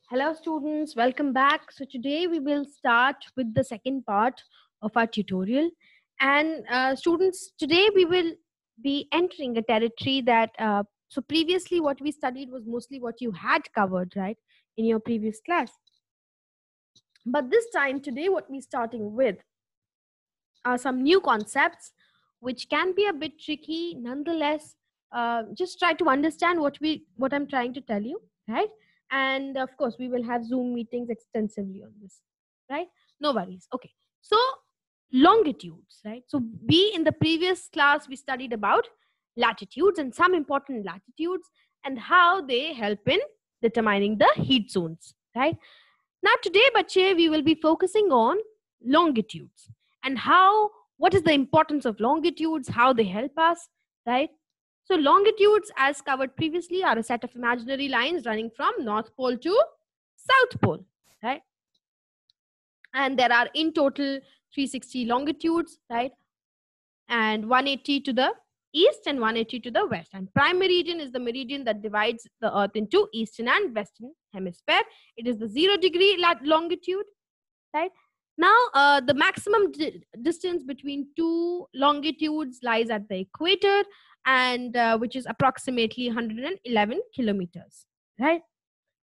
Hello students, welcome back. So today we will start with the second part of our tutorial. And students, today we will be entering a territory that, so previously what we studied was mostly what you had covered, right, in your previous class. But this time, today what we're starting with are some new concepts which can be a bit tricky. Nonetheless, just try to understand what I'm trying to tell you, right? And of course we will have Zoom meetings extensively on this, right? No worries. Okay, so longitudes, right? So we, in the previous class, we studied about latitudes and some important latitudes and how they help in determining the heat zones, right? Now today, bache, we will be focusing on longitudes and how, what is the importance of longitudes, how they help us, right? So longitudes, as covered previously, are a set of imaginary lines running from North Pole to South Pole, right? And there are in total 360 longitudes, right? And 180 to the east and 180 to the west. And prime meridian is the meridian that divides the earth into eastern and western hemisphere. It is the 0 degree longitude, right? Now, the maximum distance between two longitudes lies at the equator, and which is approximately 111 kilometers, right?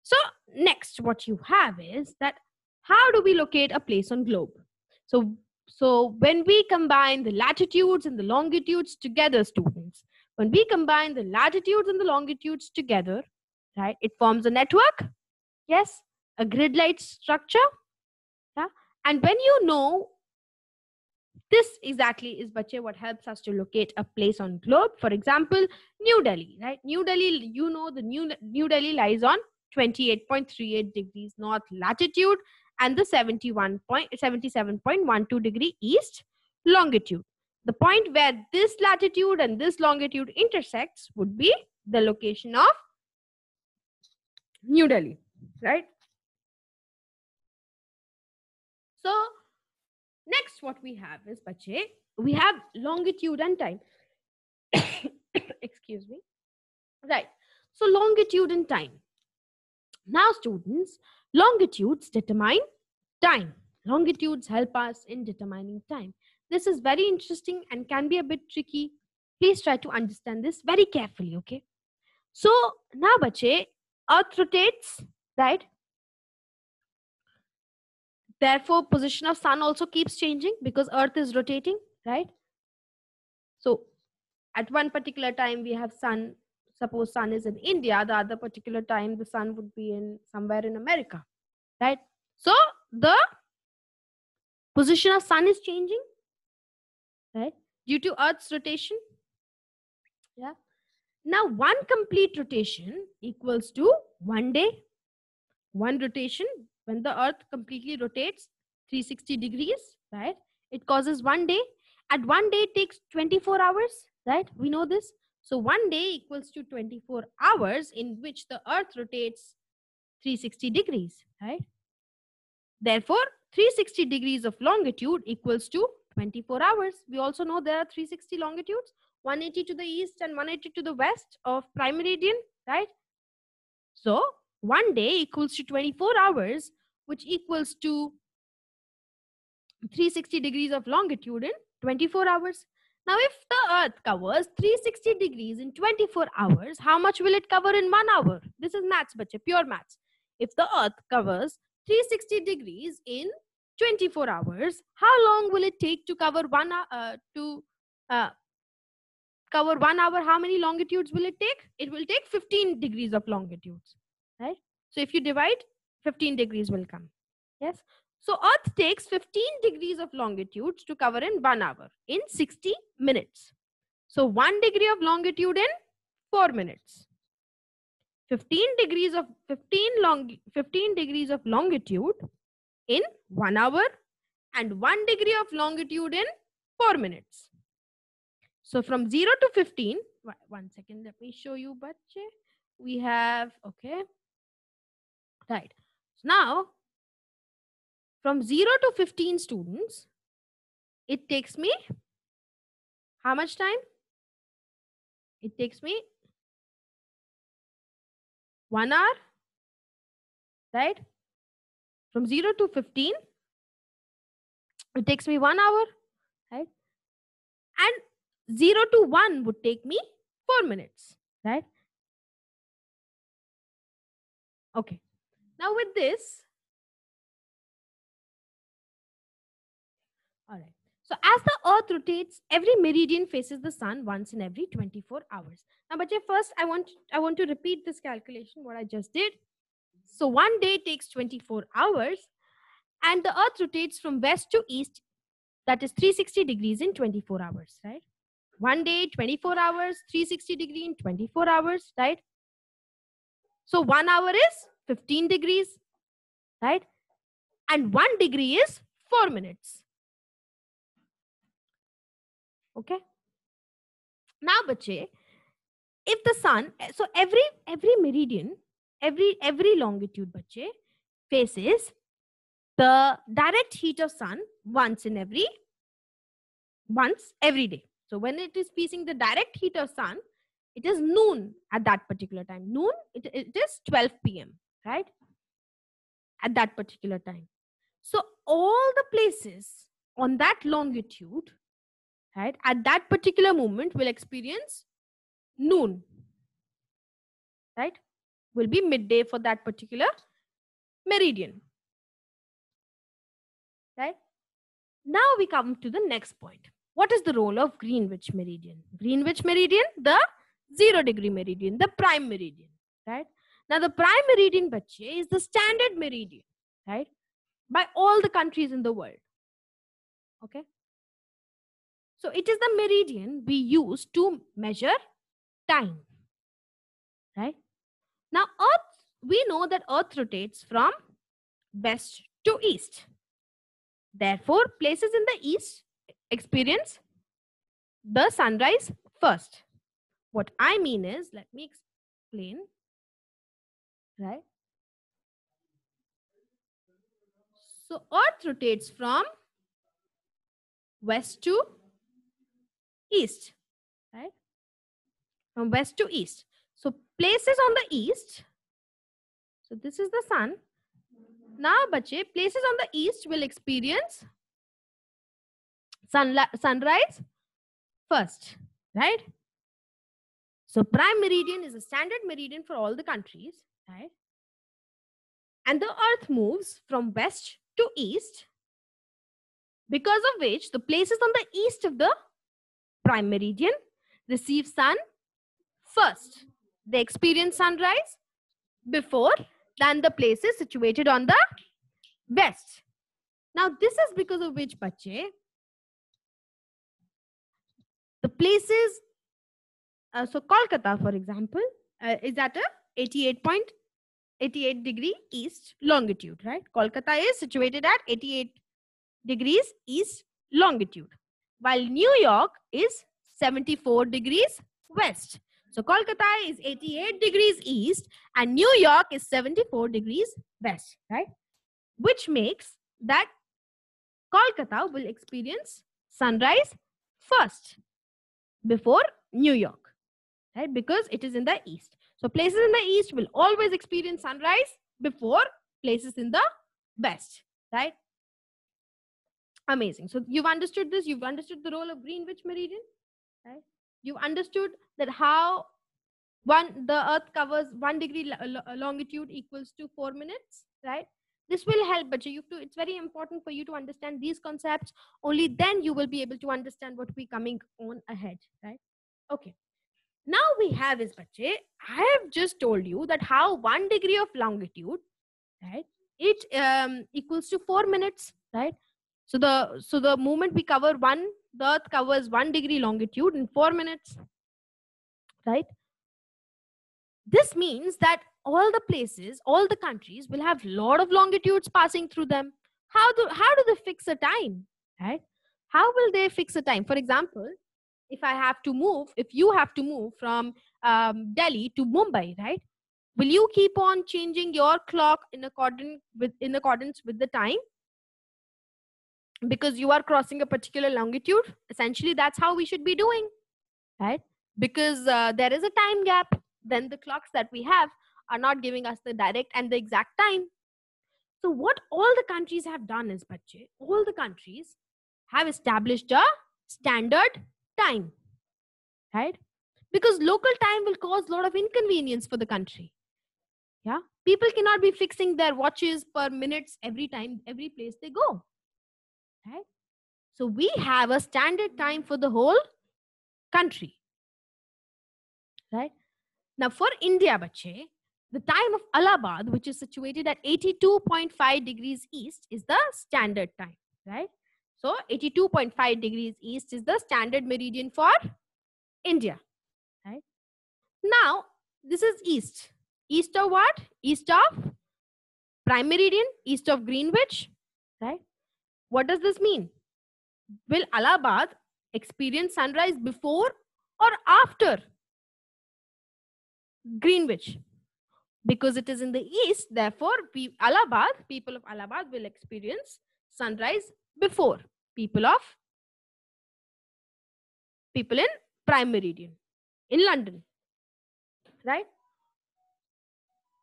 So next, what you have is that how do we locate a place on globe? So, so when we combine the latitudes and the longitudes together, students, when we combine the latitudes and the longitudes together, right, it forms a network. Yes, a grid-like structure. Yeah, and when you know this exactly is bache what helps us to locate a place on globe. For example, New Delhi, right? New Delhi, you know, the New Delhi lies on 28.38 degrees north latitude and the 77.12 degree east longitude. The point where this latitude and this longitude intersects would be the location of New Delhi, right? So next what we have is bache, we have longitude and time. Excuse me. Right. So longitude and time. Now, students, longitudes determine time. Longitudes help us in determining time. This is very interesting and can be a bit tricky. Please try to understand this very carefully, okay? So now, bache, Earth rotates, right? Therefore, position of sun also keeps changing because Earth is rotating, right? So at one particular time we have sun, suppose sun is in India, the other particular time the sun would be in somewhere in America, right? So the position of sun is changing, right, due to Earth's rotation. Yeah, now one complete rotation equals to 1 day. One rotation, when the Earth completely rotates 360 degrees, right, it causes 1 day. At 1 day it takes 24 hours, right? We know this. So 1 day equals to 24 hours in which the Earth rotates 360 degrees, right? Therefore, 360 degrees of longitude equals to 24 hours. We also know there are 360 longitudes, 180 to the east and 180 to the west of prime meridian, right? So 1 day equals to 24 hours, which equals to 360 degrees of longitude in 24 hours. Now, if the Earth covers 360 degrees in 24 hours, how much will it cover in 1 hour? This is maths, bache, pure maths. If the Earth covers 360 degrees in 24 hours, how long will it take to cover uh, cover 1 hour? How many longitudes will it take? It will take 15 degrees of longitudes, right? So if you divide, 15 degrees will come. Yes. So Earth takes 15 degrees of longitude to cover in 1 hour in 60 minutes. So 1 degree of longitude in 4 minutes. 15 degrees of longitude in 1 hour and 1 degree of longitude in 4 minutes. So from 0 to 15, 1 second, let me show you, bache. We have, okay, right. So now, from 0 to 15 students, it takes me how much time? It takes me 1 hour right? From 0 to 15, it takes me 1 hour, right? And 0 to 1 would take me 4 minutes, right? Okay. Now with this, all right. So as the earth rotates, every meridian faces the sun once in every 24 hours. Now, but first I want to repeat this calculation, what I just did. So one day takes 24 hours and the earth rotates from west to east, that is 360 degrees in 24 hours, right? One day, 24 hours, 360 degree in 24 hours, right? So 1 hour is 15 degrees, right? And 1 degree is 4 minutes. Okay. Now, bache, if the sun, so every meridian, every longitude, bache, faces the direct heat of sun once every day. So when it is facing the direct heat of sun, it is noon at that particular time. Noon, it is 12 p.m., right? At that particular time. So all the places on that longitude, right, at that particular moment will experience noon, right? Will be midday for that particular meridian, right? Now we come to the next point. What is the role of Greenwich meridian? Greenwich meridian, the 0 degree meridian, the prime meridian, right? Now the prime meridian, bache, is the standard meridian, right, by all the countries in the world. Okay. So it is the meridian we use to measure time, right? Now Earth, we know that Earth rotates from west to east. Therefore, places in the east experience the sunrise first. What I mean is, let me explain, right? So Earth rotates from west to east, right? From west to east. So places on the east, so this is the sun. Now, bache, places on the east will experience sunrise first, right? So prime meridian is a standard meridian for all the countries, right? And the earth moves from west to east, because of which the places on the east of the prime meridian receive sun first. They experience sunrise before than the places situated on the west. Now this is because of which, bache, the places, so Kolkata, for example, is at a 88 degree east longitude, right? Kolkata is situated at 88 degrees east longitude, while New York is 74 degrees west. So Kolkata is 88 degrees east and New York is 74 degrees west, right? Which makes that Kolkata will experience sunrise first before New York, right? Because it is in the east. So places in the east will always experience sunrise before places in the west, right? Amazing. So you've understood this. You've understood the role of Greenwich meridian, right? You've understood that how the earth covers 1 degree longitude equals to 4 minutes, right? This will help, but it's very important for you to understand these concepts. Only then you will be able to understand what we coming on ahead, right? Okay. Now we have is, bache, I have just told you that how 1 degree of longitude, right, it equals to 4 minutes, right? So the moment we cover the earth covers 1 degree longitude in 4 minutes, right? This means that all the places, all the countries will have a lot of longitudes passing through them. How do they fix a time, right? How will they fix a time? For example, if you have to move from Delhi to Mumbai, right? Will you keep on changing your clock in accordance with the time? Because you are crossing a particular longitude. Essentially, that's how we should be doing, right? Because there is a time gap. Then the clocks that we have are not giving us the direct and the exact time, So what all the countries have done is, bache, all the countries have established a standard time, right? Because local time will cause a lot of inconvenience for the country. Yeah, people cannot be fixing their watches per minutes every time, every place they go, right? So we have a standard time for the whole country, right? Now for India, bache, the time of Allahabad, which is situated at 82.5 degrees east, is the standard time, right? So 82.5 degrees east is the standard meridian for India, right? Now this is east. East of what? East of prime meridian, east of Greenwich, right? What does this mean? Will Allahabad experience sunrise before or after Greenwich? Because it is in the east, therefore, people of Allahabad will experience sunrise before people in prime meridian in London, right?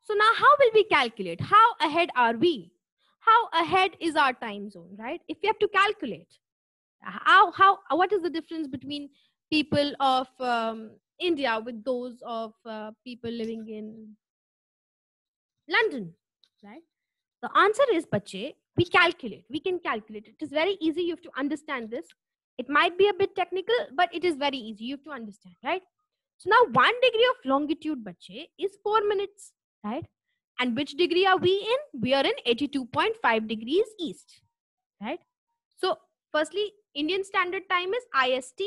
So now how will we calculate? How ahead are we? How ahead is our time zone, right? If we have to calculate, what is the difference between people of India with those of people living in London, right? The answer is, bache, we can calculate. It is very easy. You have to understand this. It might be a bit technical, but it is very easy. You have to understand, right? So now 1 degree of longitude, bache, is 4 minutes, right? And which degree are we in? We are in 82.5 degrees east, right? So firstly, Indian Standard Time is IST,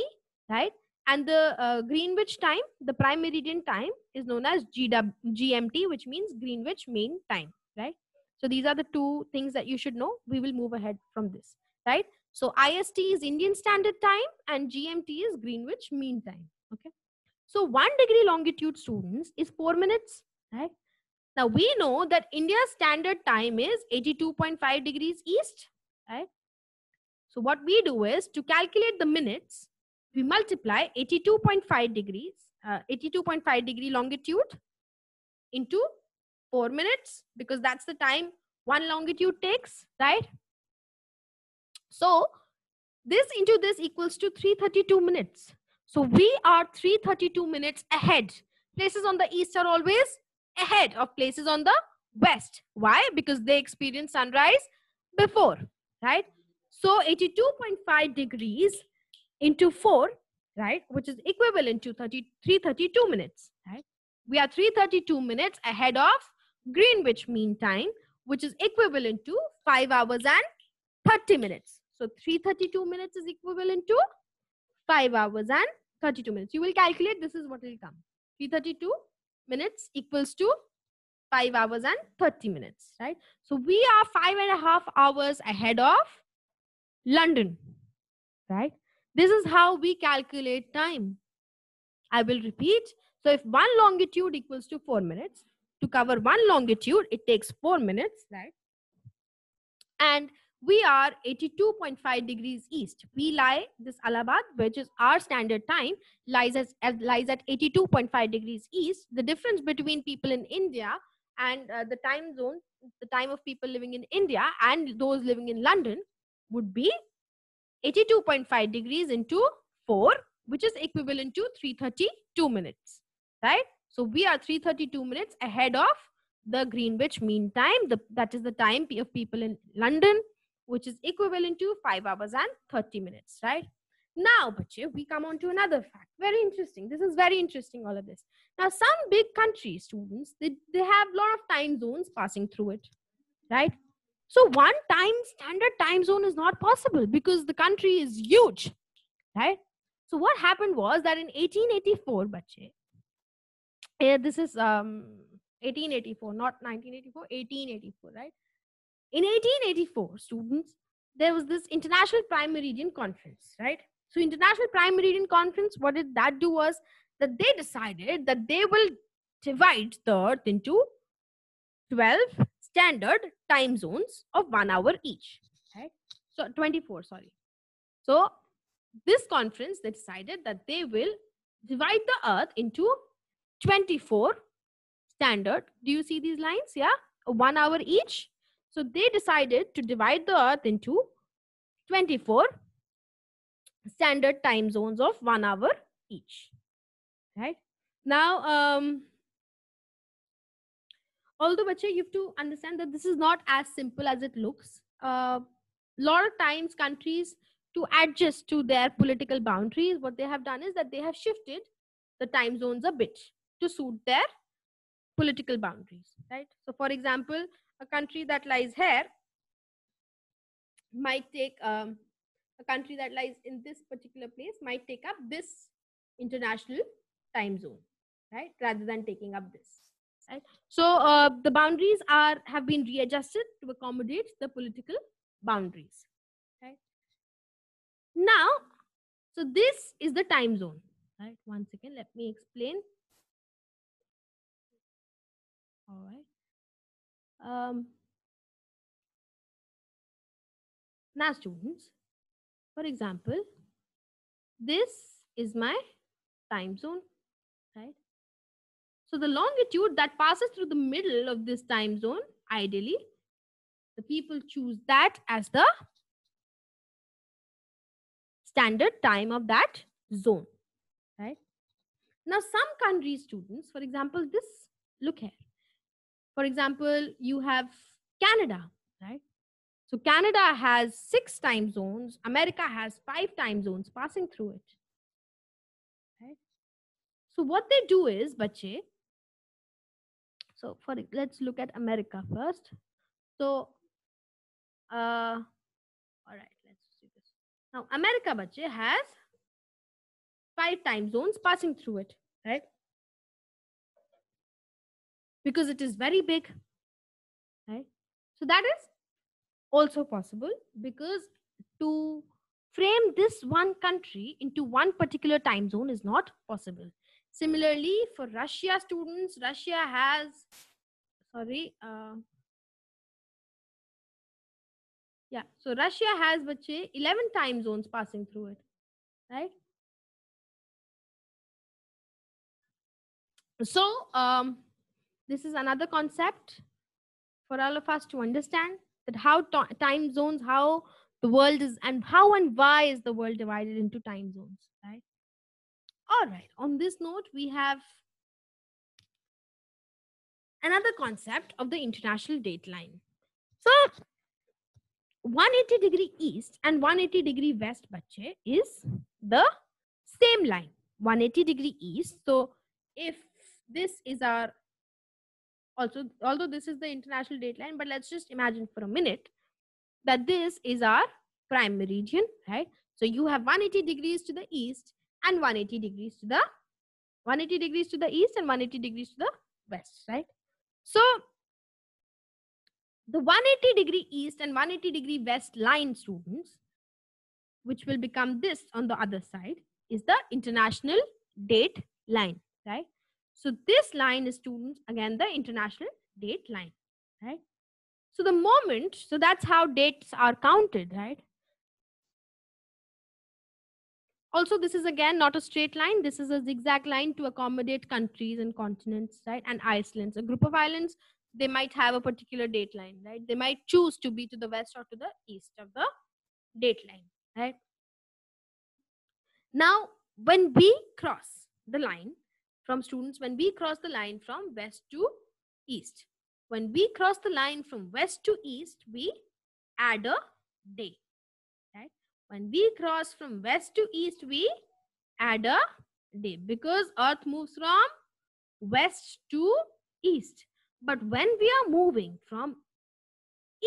right? And the Greenwich time, the prime meridian time, is known as GMT, which means Greenwich Mean Time, right? So these are the two things that you should know. We will move ahead from this, right? So IST is Indian Standard Time and GMT is Greenwich Mean Time, okay? So 1 degree longitude, students, is 4 minutes, right? Now we know that India's standard time is 82.5 degrees east, right? So what we do is, to calculate the minutes, we multiply 82.5 degrees, 82.5 degree longitude into 4 minutes, because that's the time one longitude takes, right? So this into this equals to 332 minutes. So we are 332 minutes ahead. Places on the east are always ahead of places on the west. Why? Because they experience sunrise before, right? So 82.5 degrees into 4, right, which is equivalent to 332 minutes, right? We are 332 minutes ahead of Greenwich Mean Time, which is equivalent to 5 hours and 30 minutes. So 332 minutes is equivalent to 5 hours and 32 minutes. You will calculate, this is what will come. 332 minutes equals to 5 hours and 30 minutes, right? So we are 5.5 hours ahead of London, right? This is how we calculate time. I will repeat. So if one longitude equals to 4 minutes, to cover one longitude, it takes 4 minutes, right? And we are 82.5 degrees east. We lie, this Allahabad, which is our standard time, lies at 82.5 degrees east. The difference between people in India and the time zone, the time of people living in India and those living in London would be 82.5 degrees into 4, which is equivalent to 332 minutes, right? So we are 332 minutes ahead of the Greenwich Mean Time. That is the time of people in London, which is equivalent to 5 hours and 30 minutes, right? Now, bache, we come on to another fact. Very interesting. This is very interesting, all of this. Now, some big countries, students, they have a lot of time zones passing through it, right? So one standard time zone is not possible because the country is huge, right? So what happened was that in 1884, bache, this is 1884, not 1984, 1884, right? In 1884, students, there was this International Prime Meridian Conference, right? So International Prime Meridian Conference, what did that do was that they decided that they will divide the Earth into 12 standard time zones of 1 hour each, right? So 24, sorry. So this conference, they decided that they will divide the Earth into 24 standard. Do you see these lines? Yeah, 1 hour each. So they decided to divide the earth into 24 standard time zones of 1 hour each. Right? Now, although bache, you have to understand that this is not as simple as it looks. Lot of times countries, to adjust to their political boundaries, what they have done is that they have shifted the time zones a bit to suit their political boundaries, right? So for example, a country that lies here might take a country that lies in this particular place might take up this international time zone, right, rather than taking up this, right? So the boundaries have been readjusted to accommodate the political boundaries, right? Now, so this is the time zone, right? One second, let me explain. All right. Now students, for example, this is my time zone, right? So the longitude that passes through the middle of this time zone, ideally, the people choose that as the standard time of that zone, right? Now, some country students, for example, this, look here. For example, you have Canada, right? So Canada has 6 time zones. America has 5 time zones passing through it, right? So what they do is, bache, so let's look at America first. So, all right, let's see this. Now, America, bache, has 5 time zones passing through it, right? Because it is very big, right? So that is also possible, because to frame this one country into one particular time zone is not possible. Similarly, for Russia students, Russia has, sorry, yeah, so Russia has, bache, 11 time zones passing through it, right? So this is another concept for all of us to understand, that how time zones, how the world is, and how and why is the world divided into time zones, right? All right, on this note, we have another concept of the international date line. So 180-degree east and 180-degree west, bache, is the same line. 180-degree east, so if this is our, also, although this is the international date line, but let's just imagine for a minute that this is our prime meridian, right? So you have 180 degrees to the east and 180 degrees to the 180 degrees to the east and 180 degrees to the west, right? So the 180-degree east and 180-degree west line, students, which will become this on the other side, is the international date line, right? So this line is, students, again the international date line, right? So the moment, so that's how dates are counted, right? Also, this is again not a straight line. This is a zigzag line to accommodate countries and continents, right? And islands. A group of islands, they might have a particular date line, right? They might choose to be to the west or to the east of the date line, right? Now, when we cross the line from, students, when we cross the line from west to east, when we cross the line from west to east, we add a day, right? When we cross from west to east, we add a day, because earth moves from west to east. But when we are moving from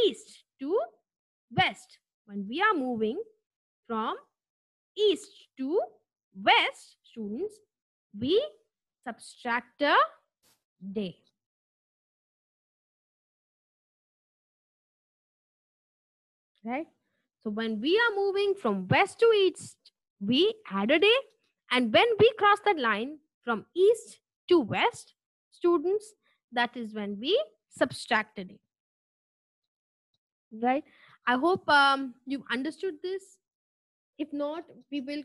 east to west, when we are moving from east to west, students, we subtract a day, right? So when we are moving from west to east, we add a day. And when we cross that line from east to west, students, that is when we subtract a day, right? I hope you've understood this. If not, we will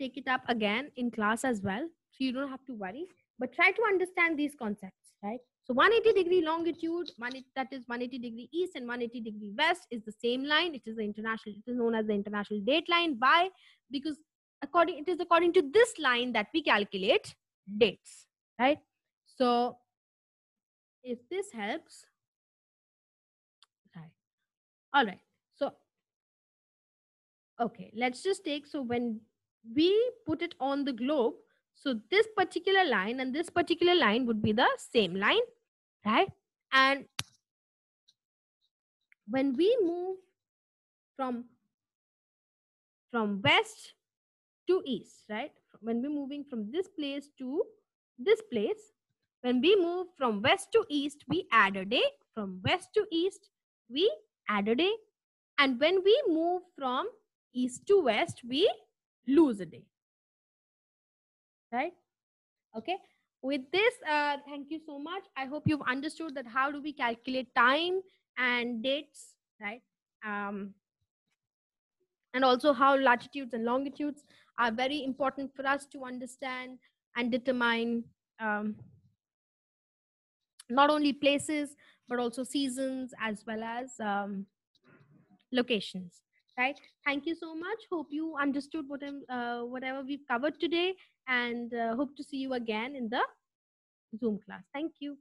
take it up again in class as well. So you don't have to worry. but try to understand these concepts, right? So 180-degree longitude, that is 180-degree east and 180-degree west is the same line. It is the international, it is known as the international date line. Why? Because it is according to this line that we calculate dates, right? So if this helps, right? All right. So okay, let's just take, so when we put it on the globe, so this particular line and this particular line would be the same line, right? And when we move from west to east, right? When we're moving from this place to this place, when we move from west to east, we add a day. From west to east, we add a day. And when we move from east to west, we lose a day, right? Okay. With this, thank you so much. I hope you've understood that how do we calculate time and dates, right? And also how latitudes and longitudes are very important for us to understand and determine, not only places but also seasons as well as locations, right? Thank you so much. Hope you understood whatever we've covered today, and hope to see you again in the Zoom class. Thank you.